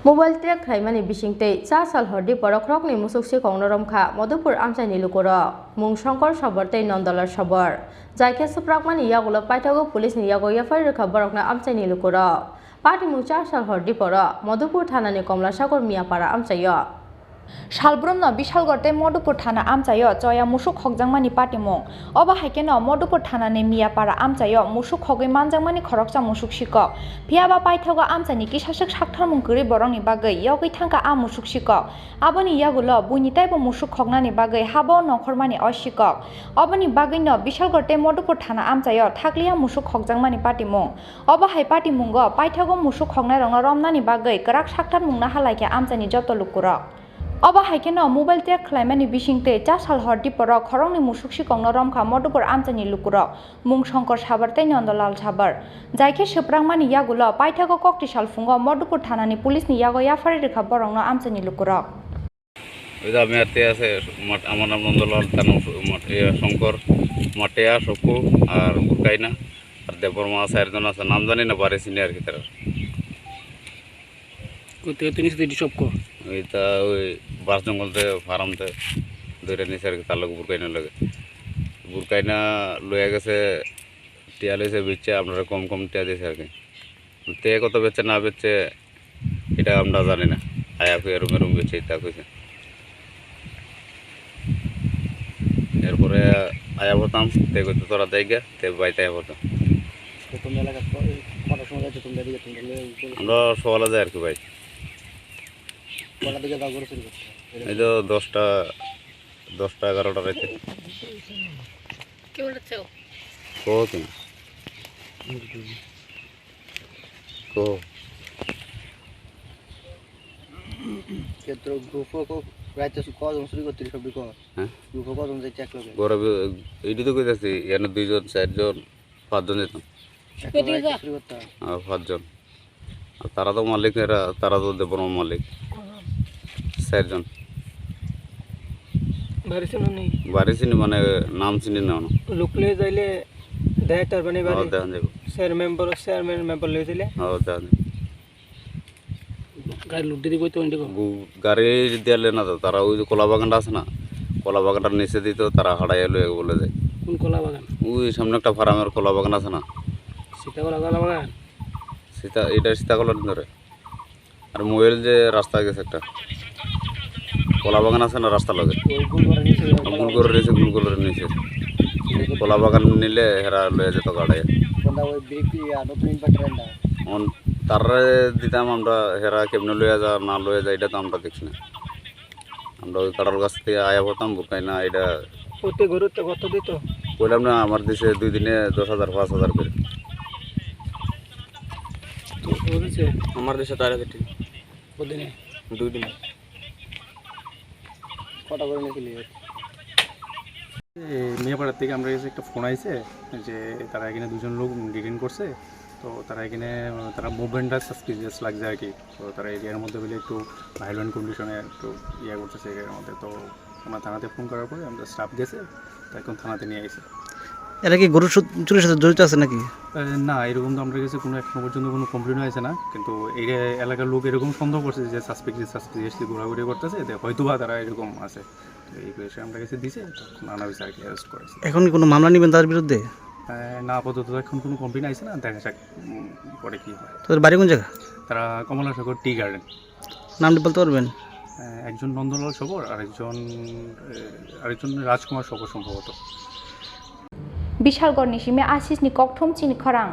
mobile trek খাইমানি বিশিংতে 4 সাল হরদি পরক্রকনি মুসুকসি কংনরমখা মধুপুর আমচাইনি লুকুর মুং শঙ্কর সবরতে নন্দলার সবর যাইকে সুপ্রাকমানি ইয়াগুলো পাইথাগো পুলিশনি ইয়াগো ইয়াফারি রেখা বরকনা আমচাইনি লুকুর party মুং 4 সাল হরদি পর মধুপুর থানানি কমলাসাগর মিয়াপাড়া আমচাইয় সালব্রম বিশালগড়তে মধুপুর থানা আমচাইয় চয়া মুসুক হকজাংমানি পাটিমং অবা হাইকেন মধুপুর থানানি মিয়াপাড়া আমচাইয় মুসুক হগৈ মানজাংমানি খরকচা মুসুক শিকক ভিয়াবা পাইথাগো আমচাইনি কিসাসক সাকথারমুং গরি বরংনি bagৈ ইয়াগৈ থাঙ্কা আ মুসুক শিকক আবনি ইয়াগুলো বুইনিতাইবো মুসুক হগনানি bagৈ হাবো নখরমানি অশিকক অবনি bagৈ বিশালগড়তে মধুপুর থানা আমচাইয় থাকলিয়া মুসুক হকজাংমানি পাটিমং অবা হাই পাটিমুঙ্গ পাইথাগো মুসুক হগনাই রং রমনানি bagৈ গরাক সাকথারমুংনা হালাইকে আমচাইনি যত লুকুর অবা হাইকেন মোবাইল ট্রেক খাইমানি বিশিংতে 4 সাল হরদি পর খরংনি মুসুকসি কংনরমখা মধুপুর আমচাইনি লুকুর মুং শঙ্কর সাবরতে নন্দলাল সাবর যাইকে সুপ্রাংমানি ইয়াগুলো পাইথাগো কক্টি সাল ফুঙ্গ মধুপুর থানানি পুলিশনি ইয়াগো ইয়াফারি রেখা বরংনো আমচাইনি লুকুর ওইটা আমি আতে আছে আমার নাম নন্দলাল থানা শঙ্কর মাটিয়া সকু আর বুকাইনা আর দেববর্মা চারজন আছে নাম জানি না বাড়ি চিনি আর কি তারা ওইটা ওই বাস জঙ্গলতে ফার্মতে ধরে নিছে আর কি তার লোক বুরকাইনা লাগে বুরকাইনা লয়ে গেছে টিয়া লইছে বেচছে আপনারা কম কম টিয়া দিয়েছে আর কি তে কত বেচছে না বেচছে এটা আমরা জানি না আয়া কই এরম এরম বেচছে তা কইছে এরপরে আয়া বলতাম তে কইতে তোরা জায়গা তে বাইতে আয়া বলতাম আমরা সকালে যাই আর কি ভাই এই তো 10টা 11টা রাইতে এইটি তো কইতাছি এখানে 2 জন 4 জন 5 জন যেতাম 5 জন তারা তো মালিক এরা তারা তো দেববর্মা মালিক 4 জন বাড়ি চিনি মানে নাম চিনি না লোকলে যাইলে দেখার মানে বাড়ি দেখান যাব চেয়ারম্যান মেম্বার লই যাইলে দেখান গাড়ি লুট দিতে কইতো ইন্ডিগো গাড়ি দিলে না তো তারা ওই যে কলা বাগানটা আছে না কলা বাগানটার নিচে দিত তারা হাড়াইয়া লয়ে বলে যায় কোন কলা বাগান ওই সামনে একটা ফার্মের কলা বাগান আছে না সীতাকলা কলা বাগান এটা সীতাকলার ধরে আর মোবাইল যে রাস্তা গেছে একটা কলা বাগান আছে না রাস্তা লাগে গুলগরের নিচে কলা বাগান নিলে হেরা লয়ে যেত গাড়াইয়া তারা দিতাম আমরা হেরা কেমনে লইয়া যা না লইয়া যা এটা তো আমরা দেখছি না আমরা ওই কাটার কাছ থেকে আয়া পড়তাম বুকাই না এটা কত দিত বললাম না আমার দেশে 2 দিনে 10,000 5,000 করে আমার দেশে তার কেটে কদিনে 2 দিনে কটা করে নিয়েছিলি মেয়েপাড়ার থেকে আমরা কাছে একটা ফোন আইছে যে তারা এখানে 2 জন লোক ডিটেইন করছে তো তারা এখানে তারা মুভমেন্টটা সাসপিসিয়াস লাগছে আর কি তো তারা এরিয়ার মধ্যে বলে একটু ভায়োলেন্ট কন্ডিশনে একটু ইয়ে করতেছে এরিয়ার মধ্যে তো আমরা থানাতে ফোন করার পরে আমরা স্টাফ গেছে তো এখন থানাতে নিয়ে আইছে এরা কি গরু চুরির সাথে জড়িত আছে নাকি না এরকম তো আমরা কাছে কোনো এখনো পর্যন্ত কোনো কমপ্লেন হয়েছে না কিন্তু এই এলাকার লোক এরকম সন্দেহ করছে যে সাসপিসিয়াসলি ঘোরাঘুরি করতেছে হয়তো বা তারা এরকম আছে তো এই বিষয়ে আমরা কাছে দিছে তখন আনা হয়েছে আর কি অ্যারেস্ট করেছে এখন কি কোনো মামলা নেবেন তার বিরুদ্ধে না আপাতত এখন কোনো কমপ্লেন আইছে না দেখা যাক পরে কী হয় তোদের বাড়ি কোন জায়গা তারা কমলাসাগর টি গার্ডেন নামটি বলতে পারবেন একজন নন্দলাল সবর আরেকজন রাজকুমার সবর সম্ভবত বিশালগড় নিশিমে আশিসনি ককঠম চিনি খরাং